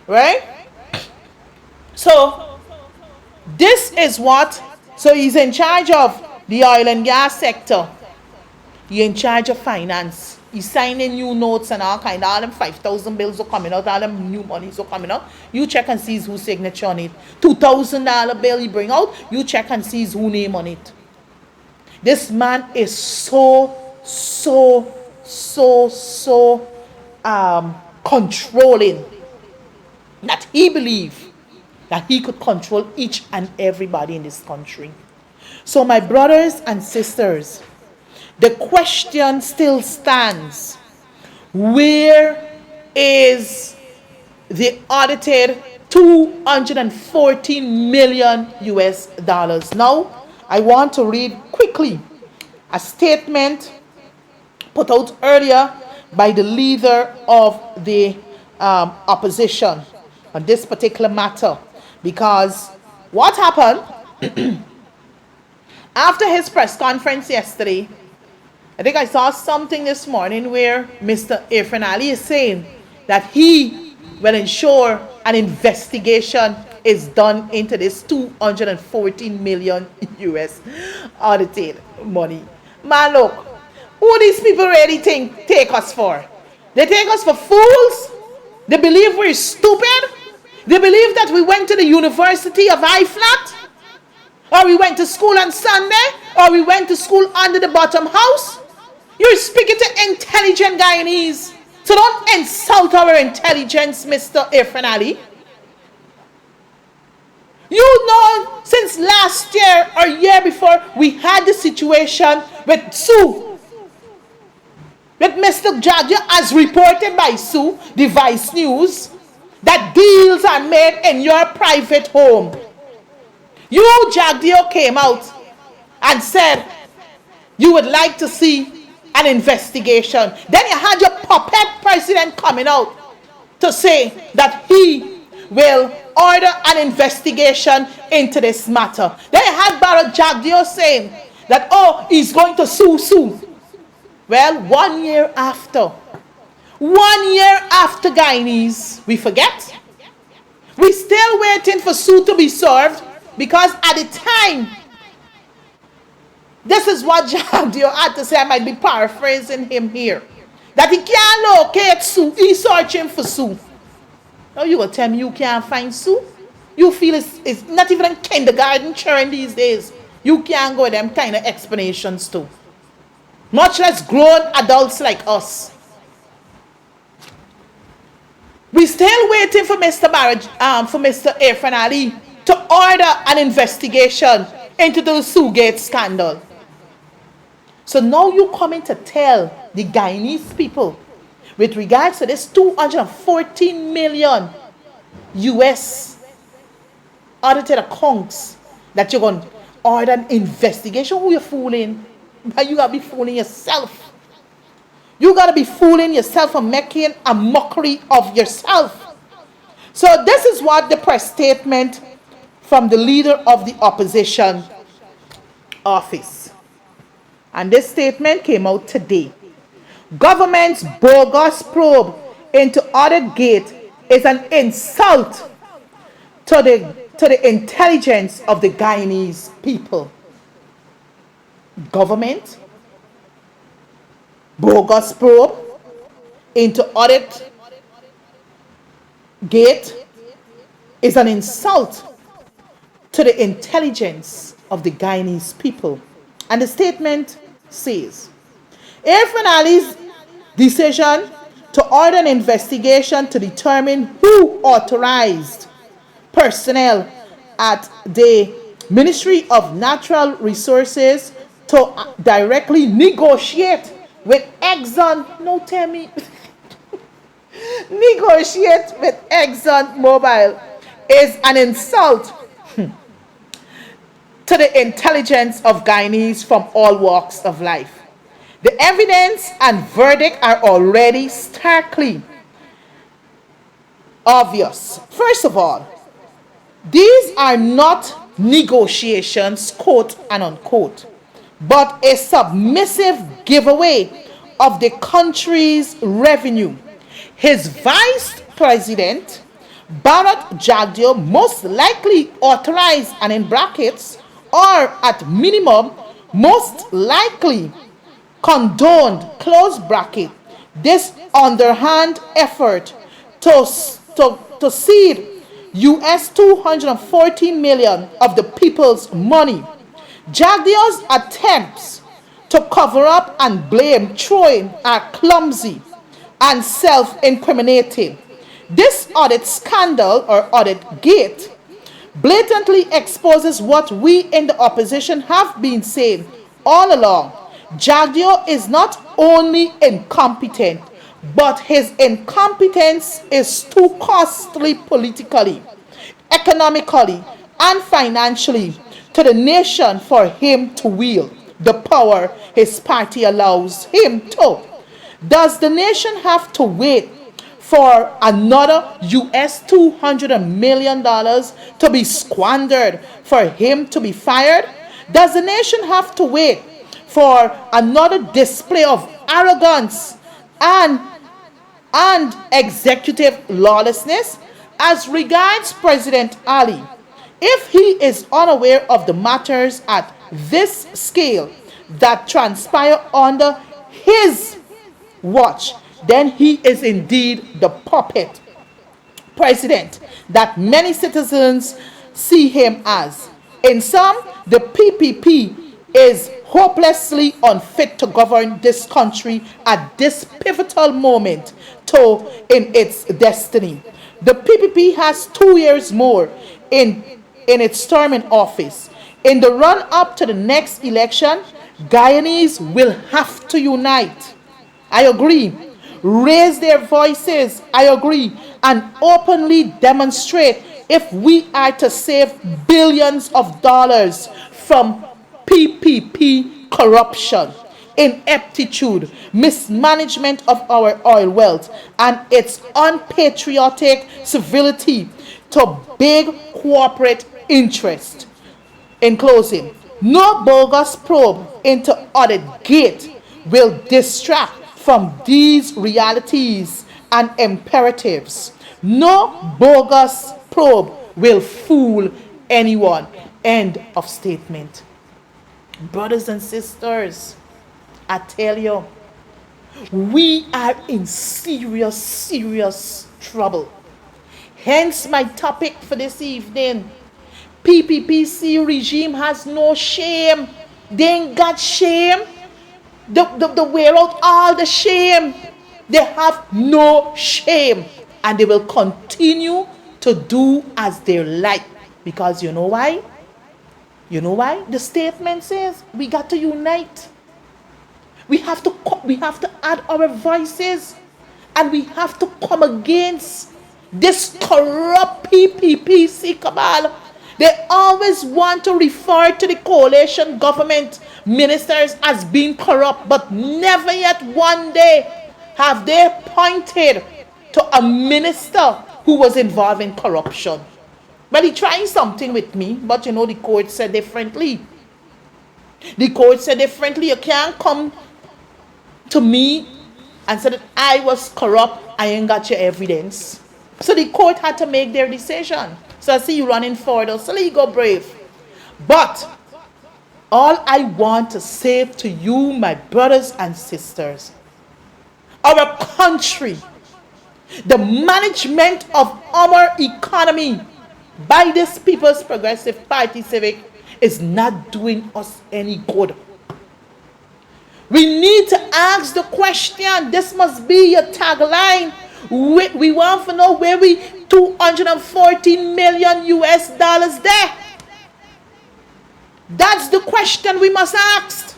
Right? So this is what, so he's in charge of the oil and gas sector. He's in charge of finance. He's signing new notes and all kind. All them 5,000 bills are coming out. All them new monies are coming out. You check and see whose signature on it. $2,000 bill he bring out. You check and see whose name on it. This man is so controlling that he believed that he could control each and everybody in this country. So my brothers and sisters, the question still stands. Where is the audited 214 million US dollars? Now, I want to read quickly a statement put out earlier by the leader of the opposition on this particular matter. Because what happened after his press conference yesterday, I think I saw something this morning where Mr. Irfan Ali is saying that he will ensure an investigation is done into this 214 million US audited money. Man, look, who these people really take us for? They take us for fools? They believe we're stupid? They believe that we went to the University of I-Flat? Or we went to school on Sunday? Or we went to school under the bottom house? You're speaking to intelligent Guyanese. So don't insult our intelligence, Mr. Irfan Ali. You know, since last year or year before, we had the situation with Sue. With Mr. Jagdeo, as reported by Sue, the Vice News, that deals are made in your private home. You, Jagdeo, came out and said you would like to see an investigation. Then you had your puppet president coming out to say that he will order an investigation into this matter. Then you had Barra Jagdeo saying that, oh, he's going to sue. Well, 1 year after Guyanese, we forget. We still waiting for Sue to be served because at the time, this is what Jagdeo had to say. I might be paraphrasing him here. That he can't locate Sue. He's searching for Sue. Now you will tell me you can't find Sue? You feel it's not even in kindergarten children these days. You can't go with them kind of explanations too. Much less grown adults like us. We still waiting for Mr. Irfan Ali to order an investigation into the Sugate scandal. So now you coming to tell the Guyanese people with regards to this 214 million US audited accounts that you're going to order an investigation? Who you fooling? You got to be fooling yourself. You got to be fooling yourself and making a mockery of yourself. So this is what the press statement from the leader of the opposition office. And this statement came out today. Government's bogus probe into Audit Gate is an insult to the intelligence of the Guyanese people. Government bogus probe into Audit Gate is an insult to the intelligence of the Guyanese people. And the statement says, Irfan Ali's decision to order an investigation to determine who authorized personnel at the Ministry of Natural Resources to directly negotiate with Exxon, no tell me, negotiate with Exxon Mobil is an insult to the intelligence of Guyanese from all walks of life. The evidence and verdict are already starkly obvious. First of all, these are not negotiations, quote and unquote, but a submissive giveaway of the country's revenue. His vice president, Bharat Jagdeo, most likely authorized and in brackets, or at minimum, most likely condoned, close bracket, this underhand effort to, to cede US 214 million of the people's money. Jagdeo's attempts to cover up and blame throwing are clumsy and self-incriminating. This audit scandal or audit gate blatantly exposes what we in the opposition have been saying all along. Jagdeo is not only incompetent, but his incompetence is too costly politically, economically, and financially to the nation for him to wield the power his party allows him to. Does the nation have to wait for another US $200 million to be squandered for him to be fired? Does the nation have to wait for another display of arrogance and executive lawlessness? As regards President Ali, if he is unaware of the matters at this scale that transpire under his watch, then he is indeed the puppet president that many citizens see him as. In sum, the PPP is hopelessly unfit to govern this country at this pivotal moment in its destiny. The PPP has 2 years more in its term in office. In the run-up to the next election, Guyanese will have to unite. I agree. Raise their voices. I agree. And openly demonstrate if we are to save billions of dollars from PPP corruption, ineptitude, mismanagement of our oil wealth, and its unpatriotic civility to big corporate interest. In closing, no bogus probe into audit gate will distract from these realities and imperatives. No bogus probe will fool anyone. End of statement. Brothers and sisters, I tell you, we are in serious, serious trouble. Hence my topic for this evening. PPPC regime has no shame. They ain't got shame. They wear out all the shame. They have no shame. And they will continue to do as they like. Because you know why? You know why? The statement says we got to unite. We have to add our voices. And we have to come against this corrupt PPPC cabal. They always want to refer to the coalition government ministers as being corrupt, but never yet one day have they pointed to a minister who was involved in corruption. Well, he tried something with me, but you know the court said differently. The court said differently. You can't come to me and say that I was corrupt. I ain't got your evidence. So the court had to make their decision. So I see you running forward. So let you go brave. But all I want to say to you, my brothers and sisters, our country, the management of our economy by this People's Progressive Party Civic is not doing us any good. We need to ask the question. This must be your tagline. We want to know where we 214 million US dollars there. That's the question we must ask.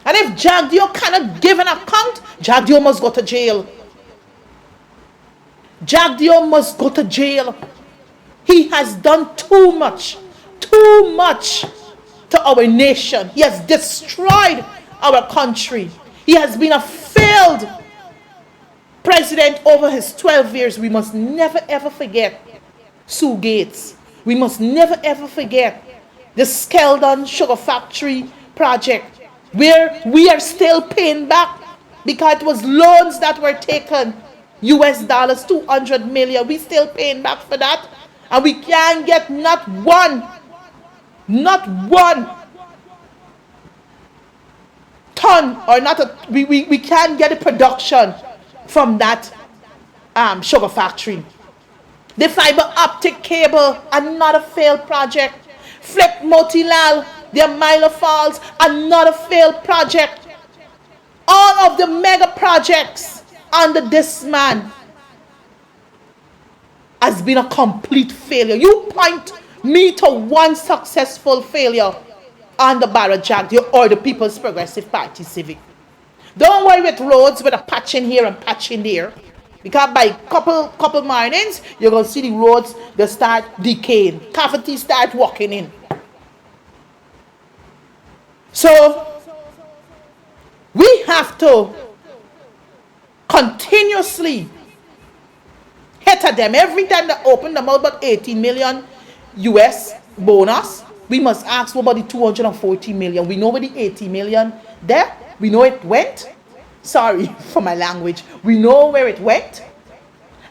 And if Jagdeo cannot give an account, Jagdeo must go to jail. Jagdeo must go to jail. He has done too much to our nation. He has destroyed our country. He has been a failed president over his 12 years. We must never ever forget Sue Gates. We must never ever forget the Skeldon Sugar Factory project, where we are still paying back because it was loans that were taken, US dollars 200 million. We still paying back for that, and we can't get not one ton, or not a, we can't get a production from that sugar factory. The fiber optic cable, another failed project. Flip Motilal, the Milo Falls, another failed project. All of the mega projects under this man has been a complete failure. You point me to one successful failure under Barra Jagdeo or the People's Progressive Party Civic. Don't worry with roads with a patching here and patching there. Because by couple mornings, you're going to see the roads, they start decaying. Cavities start walking in. So, we have to continuously hit at them. Every time they open them out about 18 million US bonus, we must ask what about the 240 million. We know where the 80 million there. We know it went. Sorry for my language. We know where it went.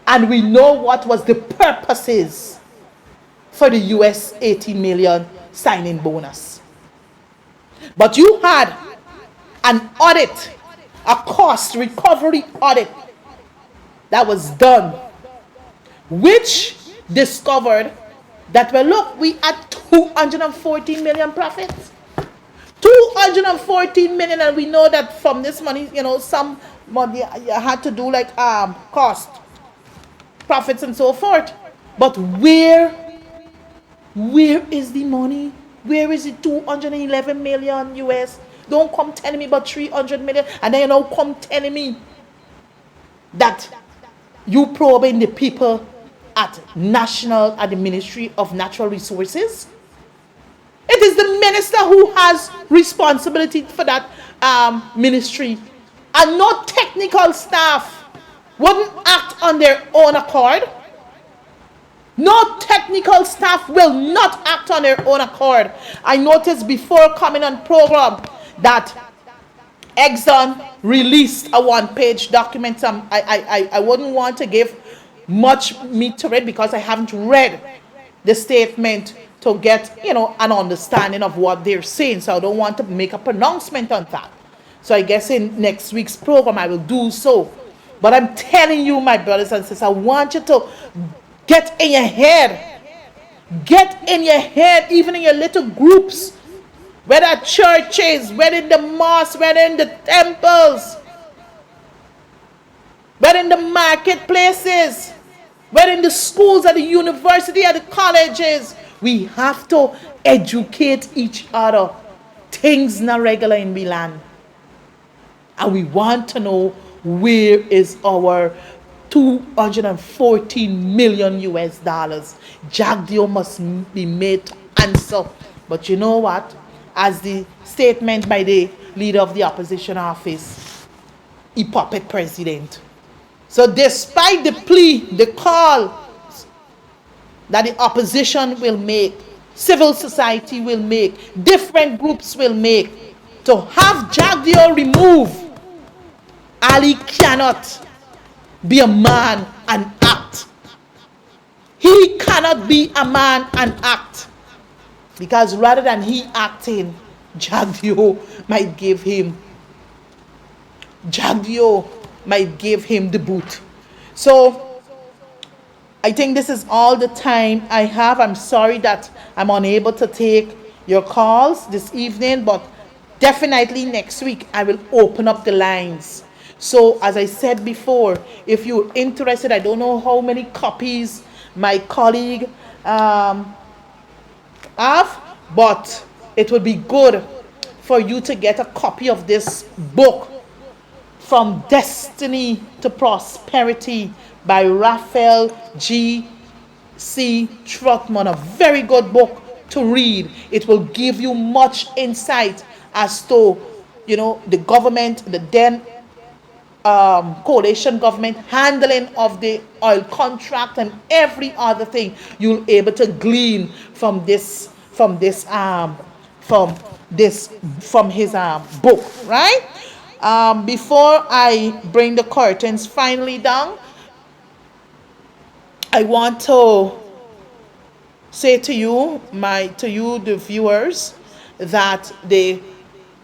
And we know what was the purposes for the US 18 million signing bonus. But you had an audit, a cost recovery audit that was done, which discovered that, well, look, we had 214 million profits. 214 million, and we know that from this money, some money you had to do like cost, profits, and so forth. But where is the money? Where is it? 211 million US. Don't come telling me about 300 million, and then come telling me that you probing the people at the Ministry of Natural Resources. It is the minister who has responsibility for that ministry, and no technical staff wouldn't act on their own accord. No technical staff will not act on their own accord. I noticed before coming on program that Exxon released a one-page document. I wouldn't want to give much meat to it because I haven't read the statement to get an understanding of what they're saying. So I don't want to make a pronouncement on that. So I guess in next week's program I will do so. But I'm telling you, my brothers and sisters, I want you to get in your head. Get in your head, even in your little groups. Whether at churches, whether in the mosques, whether in the temples, whether in the marketplaces, whether in the schools, at the university, at the colleges. We have to educate each other. Things not regular in Milan. And we want to know, where is our 214 million US dollars? Jagdeo must be made to answer. But you know what? As the statement by the leader of the opposition office, he puppet president. So despite the plea, the call that the opposition will make, civil society will make, different groups will make, to have Jagdeo removed, Ali cannot be a man and act. He cannot be a man and act. Because rather than he acting, Jagdeo might give him the boot. So I think this is all the time I have. I'm sorry that I'm unable to take your calls this evening, but definitely next week I will open up the lines. So as I said before, if you're interested, I don't know how many copies my colleague have, but it would be good for you to get a copy of this book, From Destiny to Prosperity, by Raphael G.C. Trotman. A very good book to read. It will give you much insight as to the government, the then coalition government handling of the oil contract and every other thing you'll able to glean from this from his book, right? Before I bring the curtains finally down, I want to say to you the viewers, that the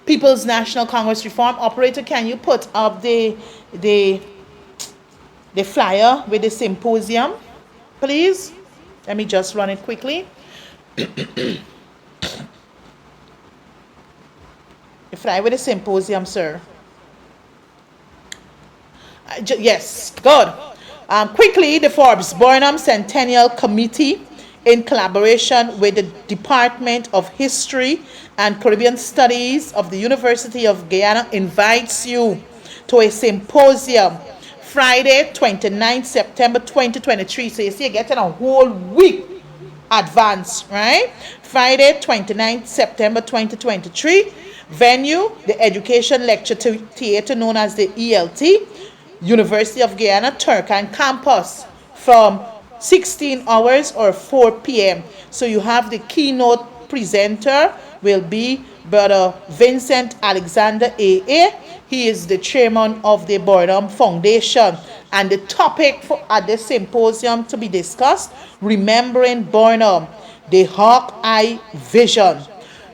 People's National Congress Reform Operator, can you put up the the flyer with the symposium, please? Let me just run it quickly. The flyer with the symposium, sir. Yes, good. Quickly, the Forbes Burnham Centennial Committee, in collaboration with the Department of History and Caribbean Studies of the University of Guyana, invites you to a symposium Friday, 29th September 2023. So you see, you're getting a whole week advance, right? Friday, 29th September 2023. Venue, the Education Lecture Theatre known as the ELT, University of Guyana, Turkan campus, from 16 hours or 4 p.m. So you have the keynote presenter will be Brother Vincent Alexander A.A. He is the chairman of the Burnham Foundation. And the topic at the symposium to be discussed, Remembering Burnham, the Hawkeye Vision.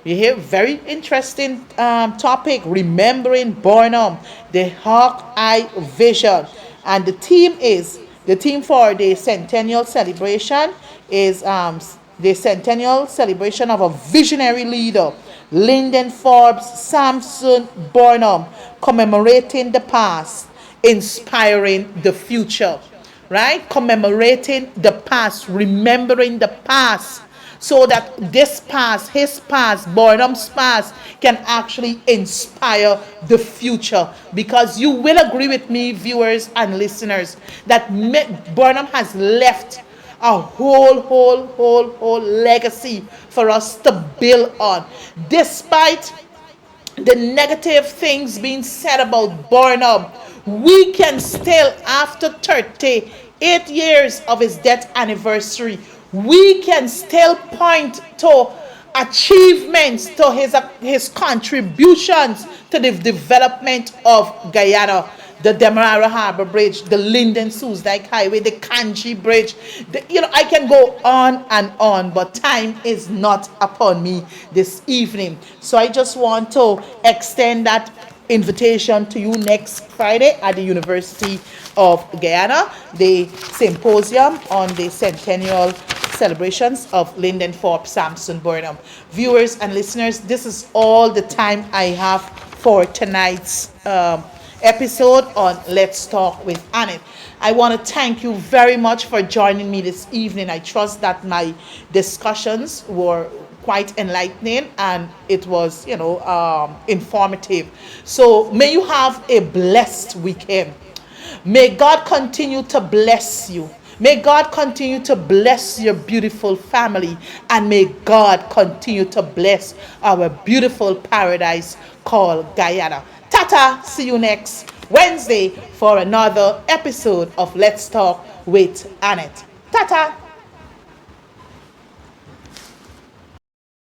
You hear, very interesting topic, Remembering Burnham, the Hawkeye Vision. And the theme for the centennial celebration is the centennial celebration of a visionary leader, Lyndon Forbes Sampson Burnham, commemorating the past, inspiring the future. Right? Commemorating the past, remembering the past, so that this past, his past, Burnham's past, can actually inspire the future. Because you will agree with me, viewers and listeners, that Burnham has left a whole legacy for us to build on. Despite the negative things being said about Burnham, we can still, after 38 years of his death anniversary, we can still point to achievements, to his contributions to the development of Guyana. The Demerara Harbor Bridge, the Linden Sioux Dike Highway, the Kanji Bridge. I can go on, but time is not upon me this evening. So I just want to extend that invitation to you next Friday at the University of Guyana, the symposium on the centennial celebrations of Lyndon Forbes Sampson Burnham. Viewers and listeners, this is all the time I have for tonight's episode on Let's Talk with Annette. I want to thank you very much for joining me this evening. I trust that my discussions were quite enlightening and it was, informative. So may you have a blessed weekend. May God continue to bless you. May God continue to bless your beautiful family, and may God continue to bless our beautiful paradise called Guyana. Tata, see you next Wednesday for another episode of Let's Talk with Annette. Tata.